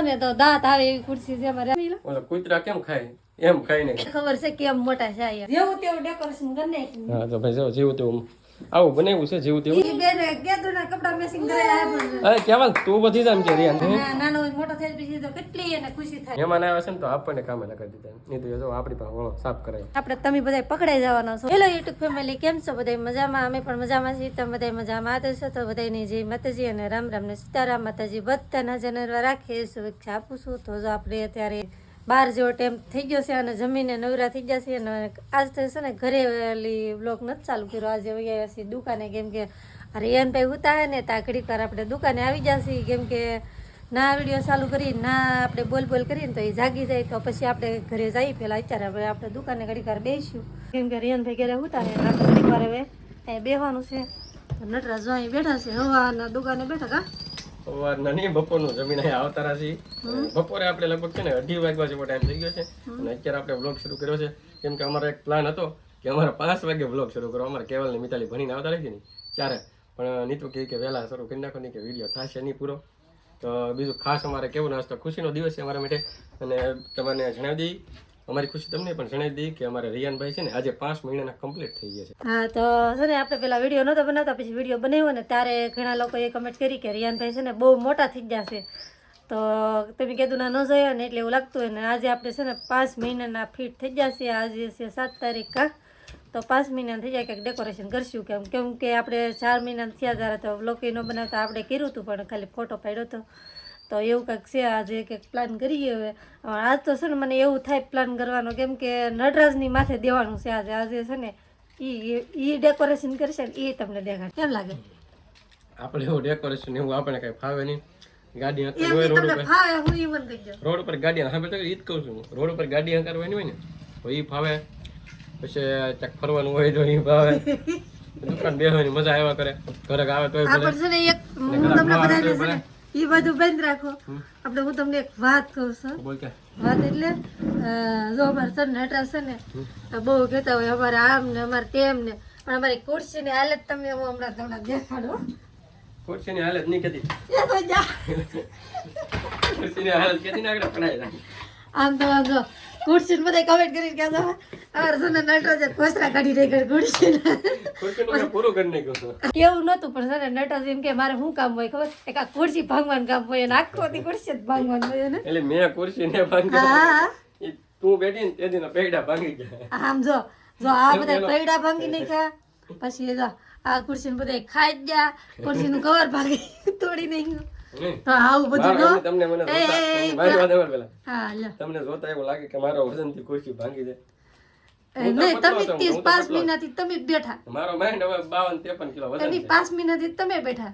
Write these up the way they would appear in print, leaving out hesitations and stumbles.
ને તો દાંત આવે એવી ખુરશી છે અમારે. ઓલા કૂતરા કેમ ખાય એમ ખાઈ ને ખબર છે કેમ મોટા છે અહીંયા. જેવું તેવું ડેકોરેશન કરી નાખ્યું. હા તો ભાઈ જો જેવું તેવું આવું બનાવ્યું છે જેવું તેવું. ઈ બેને કેદુના કપડા મેચિંગ કરેલા હે પણ. અરે કેવલ તું બધી જામ કે રિયાન નાનો હોય મોટો થાય પછી તો કેટલી એને ખુશી થાય. મહેમાન આવ્યા છે ને તો આપણને કામે લગાડી દીધા. નહીં તો જો આપણી પાસે ઓળો સાફ કરાય. આપણે તમે બધા પકડાઈ જવાના છો. હેલો યુટ્યુબ ફેમિલી, કેમ છો બધા? મજામાં? અમે પણ મજામાં છીએ. તમે બધા મજામાં છો તો બધાની જય માતાજી અને રામ રામ ને સીતારામ. માતાજી બધાના જનરવા રાખે શુભેચ્છા આપું છું. તો જો આપણે અત્યારે 12 જેવો ટાઈમ થઈ ગયો છે અને જમીને નવરા થઈ ગયા છે. અને આજ તો છે ને ઘરે બ્લોગ નથી ચાલુ કર્યો. આજે વયા છીએ દુકાને, કેમ કે રિયાનભાઈ ઉતા હે ને ત્યાં ઘડીક વાર આપણે દુકાને આવી જશે. કેમ કે ના વિડીયો ચાલુ કરી ના આપણે બોલ કરીને તો એ જાગી જાય, તો પછી આપણે ઘરે જઈએ. પહેલાં અત્યારે આપણે દુકાને ઘડીક વાર બેસીશું, કેમ કે રિયાનભાઈ ઘરે ઉતા હે આપણે ઘડીક વાર હવે અહીંયા બેસવાનું છે. નટરાજ જો અહીં બેઠા છે હવાના દુકાને બેઠા કા સવારના નહીં બપોરનું જમીન અહીંયા આવતા રહ્યા છીએ. બપોરે આપણે લગભગ છે ને 2:30 વાગ્યા જેવો ટાઈમ થઈ ગયો છે અને અત્યારે આપણે વ્લોગ શરૂ કર્યો છે. કેમ કે અમારો એક પ્લાન હતો કે અમારે 5 વાગે વ્લોગ શરૂ કરો. અમારે કેવલ ને મિતાલી ભણીને આવતા રહી ને ત્યારે, પણ નીતુ કહે કે વહેલા શરૂ કરી નાખો, નહીં કે વિડીયો થશે નહીં પૂરો. તો બીજું ખાસ અમારે કેવું નાસ્તો ખુશીનો દિવસ છે અમારા માટે, અને તમને જણાવી દઈએ અમારી ખુશી તમને પણ જણાવી દઈએ કે અમારે રિયાનભાઈ છે ને આજે 5 મહિનાના કમ્પ્લીટ થઈ ગયા છે. હા તો છે ને આપણે પેલા વિડીયો નહોતો બનાવતા, પછી વિડીયો બનાવ્યો ને ત્યારે ઘણા લોકોએ કમેન્ટ કરી કે રિયાનભાઈ છે ને બહુ મોટા થઈ ગયા છે. તો તમે કીધું ના ન જોયા ને એટલે એવું લાગતું હોય ને. આજે આપણે છે ને 5 મહિનાના ફિટ થઈ ગયા છે. આજે છે 7 તારીખ કા, તો 5 મહિના થઈ જાય કંઈક ડેકોરેશન કરશું. કેમ કે આપણે 4 મહિના થયા ત્યારે તો વ્લોગ ન બનાવતા આપણે કર્યું હતું, પણ ખાલી ફોટો પાડ્યો હતો. તો એવું કંઈક છે આજે કંઈક પ્લાન કરીએ. હવે આજ તો છે ને મને એવું થાય પ્લાન કરવાનો, કેમ કે નટરાજની માથે દેવાનું છે આજે. આજે છે ને ઈ ડેકોરેશન કરશે ને એ તમને દેખાડ. કેમ લાગે? આપણે એવું ડેકોરેશન એવું આપણે કઈ ફાવે નહીં. ગાડી રોડ ઉપર ગાડી હા તો ઈ જ કહું છું. રોડ ઉપર ગાડી હંકારવાની હોય ને તો ઈ ફાવે. પછી ચક ફરવાનું હોય તો ઈ ફાવે. દુકાન બેસવાની મજા આવ્યા કરે. ઘરે આવે તોય ઈ બધું બંધ રાખો. આપણે હું તમને એક વાત કહું છું. વાત એટલે જો અમારે સર નટરાજ છે ને તો બહુ કહેતા હોય અમારે આમ ને અમારે તેમ ને, પણ અમારી ખુરશીની હાલત તમે હમણાં તમને દેખાડો. ખુરશીની હાલત નહીં કહેતી. એ તો જા ખુરશીની હાલત કહેતી ને આગળ પડાય જાય. આમ તો જો ખુરશી બધા કમેન્ટ કરી કહેતા અમારે છે ને નટરાજ કોસરા કાઢી રહી ખુરશીના. ખુરશીનું પૂરું કરી નાખ્યું છે. કેવું નતું, પણ છે ને નટરાજ એમ કે મારે શું કામ હોય ખબર? એક આ ખુરશી ભાંગવાનું કામ હોય ને આખો દી ખુરશી જ ભાંગવાનું હોય ને. એટલે મેં ખુરશી ને ભાંગી, તું બેઠી ને તે દીના પૈડા ભાંગી ગયા. આમ જો આ બધા પૈડા ભાંગી નાખ્યા. પછી જો આ ખુરશી ને બધા ખાઈ જ ગયા. ખુરશી નું કવર ભાંગી તોડી નાખ્યું. તો આવું બધું તમને મને મારી વાત સાંભળ પેલા. હા લે તમને જોતા એવું લાગે કે મારો વજન થી ખુરશી ભાંગી જાય. નહીં, તમે 35 મહિનાથી તમે બેઠા. મારો માઇન્ડ હવે 52-53 કિલો વજન તમે 5 મહિનાથી તમે બેઠા.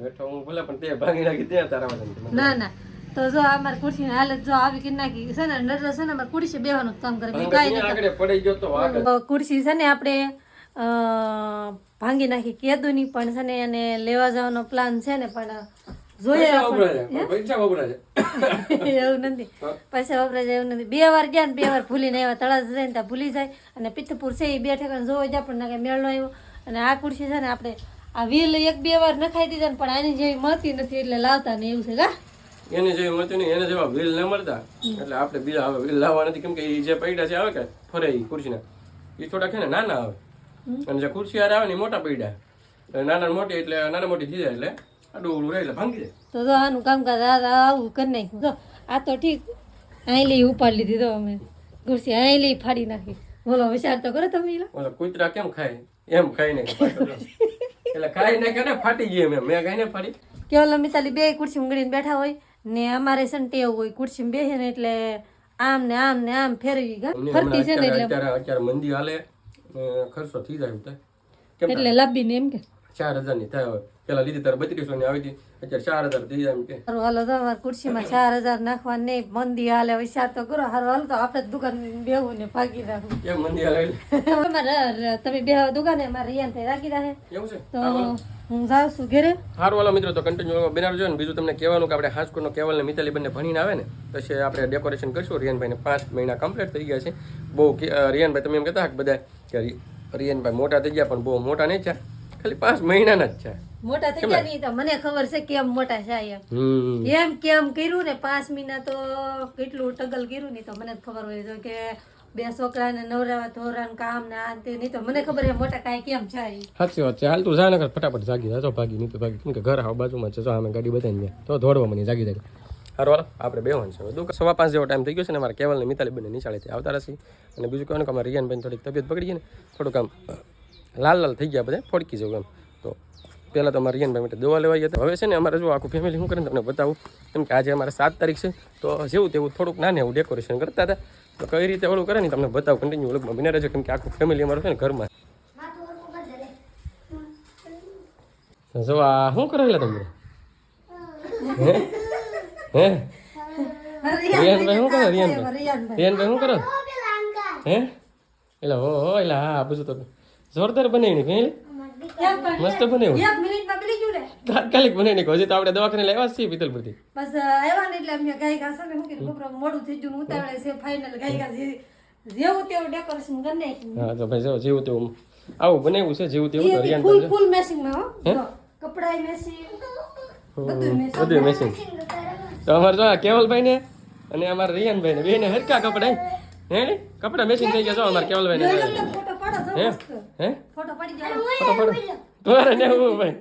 બેઠો હું ભલે, પણ તે ભાંગી નાખી ત્યાં તારા વજન. ના તો જો અમારી ખુરશી ની હાલત જો આવી કરી નાખી છે ને. નટરાજ છે ને અમારી ખુરશી બેવાનું કામ કરે, કાંઈ આગળ પડી ગયો તો આગળ. ખુરશી છે ને આપણે ભાંગી નાખી કેદુની, પણ છે ને એને લેવા જવાનો પ્લાન છે ને, પણ જોઈએ પૈસા વપરાય એવું નથી. પૈસા વપરાય જાય એવું નથી. 2 વાર ગયા ને 2 વાર ભૂલીને આવ્યા. તળાજ જાય ને ત્યાં ભૂલી જાય. અને પિત્તપુર છે એ 2 ઠેકાણે જોવા જાય પણ કઈ મેળ ન આવ્યો. અને આ ખુરશી છે ને આપણે આ વ્હીલ 1-2 વાર નખાઈ દીધા ને, પણ આની જેવી મળતી નથી એટલે લાવતા ને એવું છે કા. એને જેવી મળતી નહીં, એને જેવા વ્હીલ ન મળતા એટલે આપણે બીજા હવે વ્હીલ લાવવા નથી. કેમ કે એ જે પૈડા છે આવે કે ફરે એ ખુરશીના એ થોડા છે ને નાના આવે, અને જે ખુરશી યાર આવે ને મોટા પૈડા નાના મોટી, એટલે નાના મોટી થઈ જાય એટલે આડું રહે એટલે ભાંગી જાય. તો જો આનું કામકાજ આવું કરી નાખ્યું. જો આ તો ઠીક અહીં લઈ ઉપાડી લીધી. તો અમે ખુરશી અહીં લઈ ફાડી નાખી. બોલો વિચાર તો કરો તમે. ઓલા કૂતરા કેમ ખાય એમ ખાઈ નાખે. એટલે ખાઈ નાખે ને ફાટી ગઈ. મેં ખાઈ ને ફાડી. કેવલ મિતાલી 2 ખુરશી ઊંઘડીને બેઠા હોય ને અમારે છે ને ટેવ હોય ખુરશી બેસે ને એટલે આમ ને આમ ને આમ ફેરવી ફરતી છે ને એટલે અત્યારે મંદી હાલે ખર્ચો થઈ જાય એટલે લાંબી ને એમ કે 4000 ની થાય. પેલા લીધી તારે 3200 ની આવી હતી, અત્યારે 4000 થઈ જાય એમ કે. હાલો તો અમારે ખુરશીમાં 4000 નાખવા નહીં. મંદી હાલે વિચાર તો કરો. હારું હાલો તો આપણે દુકાન બેહું ને ભાગી રાખું. કેમ મંદી હાલે? અમારે તમે બેહવા દુકાને અમારે રિયાન થઈ રાખી રાખે એવું છે. તો હું જાઉં છું ઘરે. સારું વાલો મિત્રો, તો કન્ટિન્યુ બનાવજો ને. બીજું તમને કહેવાનું કે આપણે હાસકોટનો કેવલ ને મિતાલી બંને ભણીને આવે ને પછી આપણે ડેકોરેશન કરશું. રિયાનભાઈને 5 મહિના કમ્પ્લીટ થઈ ગયા છે. બહુ રિયાનભાઈ તમે એમ કહેતા બધા કે રિયાનભાઈ મોટા થઈ ગયા, પણ બહુ મોટા નહીં થયા, ખાલી 5 મહિનાના જ છે. મોટા થઈ ગયા નહીં તો મને ખબર છે કેમ મોટા થાય એમ કેમ કર્યું ને 5 મહિના તો કેટલું ટગલ કર્યું નહીં તો મને જ ખબર હોય તો કે 2 છોકરાને નવરાવા ધોરણ કામ ને આ તે નહીં તો મને ખબર છે મોટા કાંઈ કેમ થાય. સાચી વાત છે. હાલ તું જા ને ફટાફટ જાગી જા. ભાગી નહીં તો ભાગી કેમ કે ઘર આવ બાજુમાં છે. જો અમે ગાડી બતાવીને તો દોડવા મને જાગી જાય. હારું હાલો આપણે બેવાનું છે. 5:15 જેવો ટાઈમ થઈ ગયો છે ને. અમારા કેવલ ને મિતાલી બંને નિશાળેથી આવતા રહેશે. અને બીજું કહેવાનું કે અમારા રિયાનભાઈ થોડીક તબિયત બગડી ગઈ ને થોડુંક આમ લાલ થઈ ગયા બધા ફોડકી જેવું એમ. તો પહેલાં તો અમારા રિયાનભાઈ માટે દવા લેવા ગયા હતા. હવે છે ને અમારે જો આખું ફેમિલી શું કરીને તમને બતાવું કેમ કે આજે અમારે 7 તારીખ છે તો જેવું તેવું થોડુંક નાને એવું ડેકોરેશન કરતા હતા. તો કઈ રીતે ઓલું કરે ને તમને બતાવું કન્ટિન્યુ વ્લોગમાં બને રહેજો કેમ કે આખું ફેમિલી અમારું છે ને ઘરમાં. જો આ શું કરેલા તમે હે રિયાનભાઈ શું કરો રિયાનભાઈ શું કરો હે એટલે હો એટલે હા બધું તો જોરદાર બનાવી નાખ્યું મસ્ત બનાવ્યું તાત્કાલિક બનાવી નાખ્યું. હજી તો આપણે દવાખાને લાવ્યા છીએ પિતલપુરથી બસ આવ્યા ને એટલે અમે ગાય ઘાસ ને શું કીધું બપોર મોડું થઈ ગયું ઉતાવળે છે ફાઇનલ ગાય ઘાસ જેવું તેવું ડેકોરેશન કરી નાખ્યું. હા તો ભાઈ જો જેવું તેવું આવું બનાવ્યું છે જેવું તેવું તો ફૂલ રિયાનભાઈ ફૂલ મેસિંગ માં હો કપડાય મેસિંગ બધું મેસિંગ. તો અમારે જો કેવલભાઈ ને અને અમારા રિયાનભાઈ ને બેને હરકા કપડા હે કપડા મેચિંગ થઈ ગયા. જો અમારા કેવલભાઈ ને ફોટો પાડો હે હે ફોટો પાડી જાઓ ફોટો પાડો તમારે ને હું ભાઈ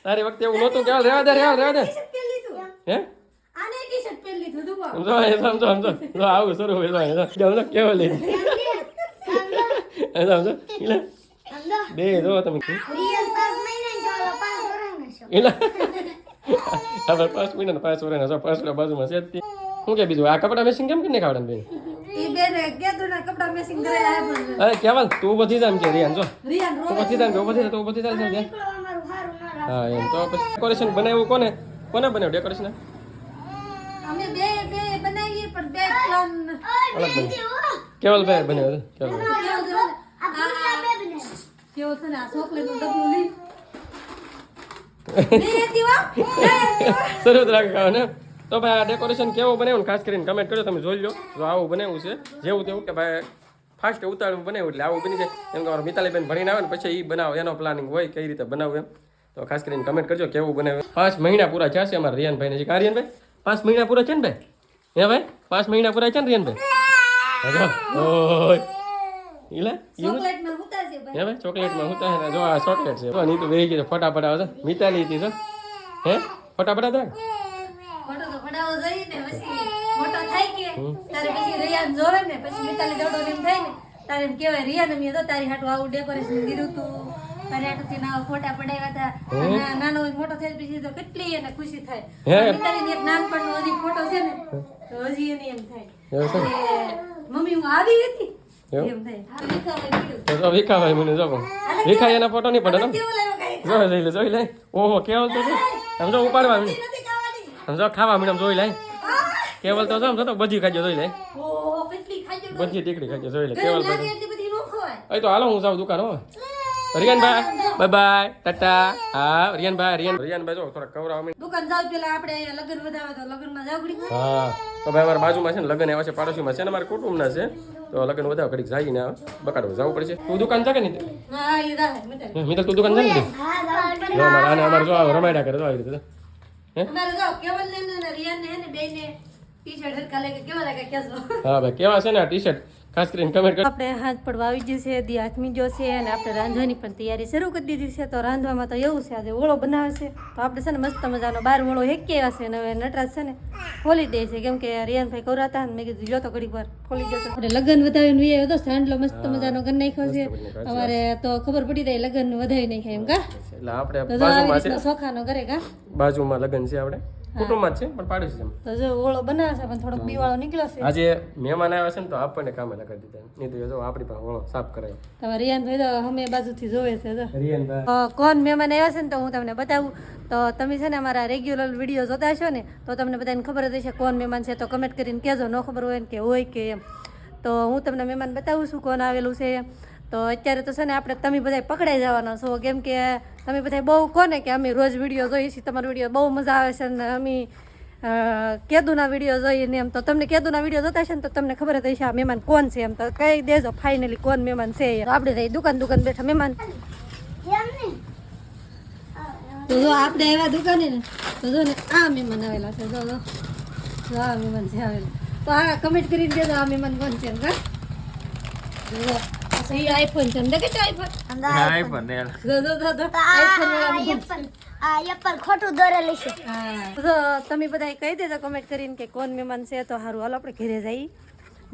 તારી વખતે એવું નહોતું કેવલ રહેવા દે હે આને ટી-શર્ટ પહેરી લીધું દુબા સમજો સમજો જો આવું શરૂ હોય સમજો કેવલ લઈ સમજો ઇલા બે જો તમે ઇલા હવે 5 મહિના 5 વર્ષના જો 5 વર્ષ બાજુમાં છે હું કે બીજું આ કપડા મેચિંગ કેમ કરીને ખાવડા બેન ઈ બેને કેદુના કપડા મેસિંગ કરેલા હે પણ અરે કેવલ તું બધી જામ કે રિયાન જો રિયાન તું બધી જામ કે તું બધી ચાલ છે હા એમ તો પછી ડેકોરેશન બનાવ્યું કોને બનાવ્યું ડેકોરેશન અમે બે બનાવીએ પણ બે પ્લાન અલગ બનાવ્યું કેવલભાઈ બનાવ્યું કેવલ કેવો છે ને આ ચોકલેટ નું ડબલું લઈ સરસ રાખે ખાવા ને. તો ભાઈ આ ડેકોરેશન કેવું બનાવ્યું ખાસ કરીને કમેન્ટ કરજો. તમે જોઈ લો જો આવું બનાવ્યું છે જેવું તેવું કે ભાઈ ફાસ્ટ ઉતાળવું બનાવ્યું એટલે આવું બની જાય. એમ કે અમારા મિતાલીબેન ભણીને આવે ને પછી એ બનાવો એનો પ્લાનિંગ હોય કઈ રીતે બનાવવું એમ. તો ખાસ કરીને કમેન્ટ કરજો કેવું બનાવ્યું. 5 મહિના પૂરા થયા છે અમારા રિયાનભાઈને. હજી કા રિયાનભાઈ 5 મહિના પૂરા છે ને ભાઈ હે ભાઈ 5 મહિના પૂરા છે ને રિયાનભાઈ ઓય ઈલા ચોકલેટ માં હુતા છે ભાઈ હે ભાઈ ચોકલેટમાં હુતા છે જો આ ચોકલેટ છે ની તો વેઈ ગઈ ફટાફટ આવે છે મિતાલી હતી છે હે ફટાફટ હતા ફોટો તો પડાવો જોઈએ ને પછી મોટો થાય કે તારે પછી રિયાન જોવે ને પછી મિતાલી દોડો એમ થાય ને તારે એમ કહેવાય રિયાન અમે તો તારી હાટું આવું ડેકોરેશન કર્યું તું તારી હાટુથી નવા ફોટા પડાવ્યા હતા અને નાનો મોટો થાય પછી તો કેટલી એને ખુશી થાય. મિતાલીની એક નાનપણનો હજી ફોટો છે ને તો હજી એને એમ થાય કે મમ્મી હું આવી હતી એમ થાય. તો વિખાભાઈ મને જો વિખાઈ એના ફોટો નહીં પડે ને કેવો લાગ્યો ગાય જોઈ લે ઓહો કેવલ તો સમજો ઉપાડવા મીને નથી ખાવાની સમજો ખાવા મીને જોઈ લે કેવલ તો સમજો તો બધી ખાજો જોઈ લે ઓહો કેટલી ખાજો બધી ટીકડી ખાજો જોઈ લે કેવલ તો એટલી બધી નો ખવાય. અહીં તો હાલો હું જાઉં દુકાન હો રિયાનભાઈ બાય બાય ટાટા હા રિયાનભાઈ જો થોડા કવરાવ મીને દુકાન જાવ પેલા આપણે અહીંયા લગન વધાવે તો લગનમાં જાવ ઘડી હા તો ભાઈ અમારા બાજુમાં છે ને લગન આવ્યા છે પાડોશીમાં છે ને અમારા કુટુંબના છે તો લગન વધારે ઘડીક જઈને બકાડો જવું પડશે. તું દુકાન જા કે નહીં હા એ રાહે મિતાલી મિત્ર તું દુકાન જા ને અમારે જો રમાડ્યા કરે જો આવી રીતે અમારે જાવ કેવલ ને રિયાન ને હે ને બેને ટી-શર્ટ હરકા લાગે કેવા લાગે કેસો હા ભાઈ કેવા છે ને આ ટી-શર્ટ ખાસ કરીને કમેન્ટ કરો. આપણે હાથ પડવા આવી ગયું છે દી હાથમી જો છે અને આપણે રાંધવાની પણ તૈયારી શરૂ કરી દીધી છે. તો રાંધવામાં તો એવું છે આજે ઓળો બનાવે છે તો આપણે છે ને મસ્ત મજાનો બાર ઓળો હેકી આવ્યા છે અને હવે નટરાજ છે ને ખોલી દે છે કેમ કે રિયાનભાઈ કવરાતા ને મેં કીધું જો તો ઘડીક વાર ખોલી દો. આપણે લગન વધાવીને વી આવ્યો તો સાંડલો મસ્ત મજાનો કરી નાખ્યો છે. અમારે તો ખબર પડી જાય લગન વધાવી નાખ્યા એમ કા એટલે આપણે તો બાજુમાં છે સોખાનો કરે કા બાજુમાં લગન છે આપણે કુટુંબમાં જ છે પણ પાડોશી છે. તો જો ઓળો બનાવે છે પણ થોડોક બીવાળો નીકળ્યો છે. આજે મહેમાન આવ્યા છે ને તો આપણને કામે લગાડી દીધા નહીં તો જો આપણી પાસે ઓળો સાફ કરાયો. તમારે રિયાનભાઈ તો અમે બાજુથી જોવે છે તો રિયાનભાઈ કોણ મહેમાન આવ્યા છે ને તો હું તમને બતાવું. તો તમે છે ને અમારા રેગ્યુલર વિડીયો જોતા છો ને તો તમને બધાને ખબર જ હશે કોણ મહેમાન છે. તો કમેન્ટ કરીને કહેજો ન ખબર હોય ને કે હોય કે એમ. તો હું તમને મહેમાન બતાવું છું કોણ આવેલું છે. તો અત્યારે તો છે ને આપણે તમે બધા પકડાઈ જવાના છો કેમ કે તમે બધા બહુ કોને કે અમે રોજ વિડીયો જોઈએ છીએ તમારો વિડીયો બહુ મજા આવે છે ને અમે કેદુના વિડીયો જોઈએ ને એમ તો તમને કેદુના વિડીયો જોતા છે ને તો તમને ખબર જ હશે આ મહેમાન કોણ છે એમ તો કહી દેજો ફાઇનલી કોણ મહેમાન છે. આપણે રહી દુકાન બેઠા મહેમાન તો જો આપણે આવ્યા દુકાને ને તો જો ને આ મહેમાન આવેલા છે જો આ મહેમાન છે આવેલા તો આ કમેન્ટ કરીને દેજો આ મહેમાન કોણ છે કા જો સહી આઈફોન છે ને કે આઈફોન આઈફોન ને જો આઈફોન આ એપલ ખોટું દોરેલું છે. તો તમે બધા કહી દેજો કમેન્ટ કરીને કે કોણ મહેમાન છે તો સારું હાલો આપણે ઘરે જઈએ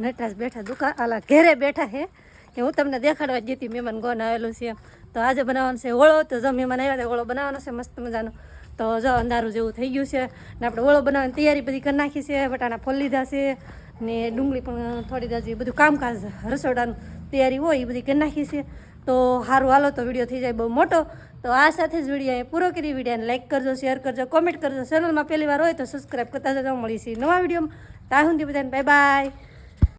નટરાજ બેઠા દુકાન આલા ઘરે બેઠા છે કે હું તમને દેખાડવા જ જતી મહેમાન કોણ આવેલું છે તો આજે બનાવવાનું છે ઓળો તો જો મહેમાન આવ્યા તો ઓળો બનાવવાનો છે મસ્ત મજાનો તો જો અંધારું જેવું થઈ ગયું છે ને આપણે ઓળો બનાવવાની તૈયારી બધી કરી નાખી છે બટાણા ફોલ લીધા છે ને ડુંગળી પણ થોડી દાજી બધું કામકાજ રસોડાનું તૈયારી હોય એ બધી કરી નાખી છે તો સારું હાલો તો વિડીયો થઈ જાય બહુ મોટો તો આ સાથે જ વિડીયો અહીં પૂરો કરી વિડીયોને લાઈક કરજો શેર કરજો કોમેન્ટ કરજો ચેનલમાં પહેલી વાર હોય તો સબસ્ક્રાઈબ કરતા જતા મળીશું નવા વિડીયોમાં ત્યાં સુધી બધાને બાય બાય.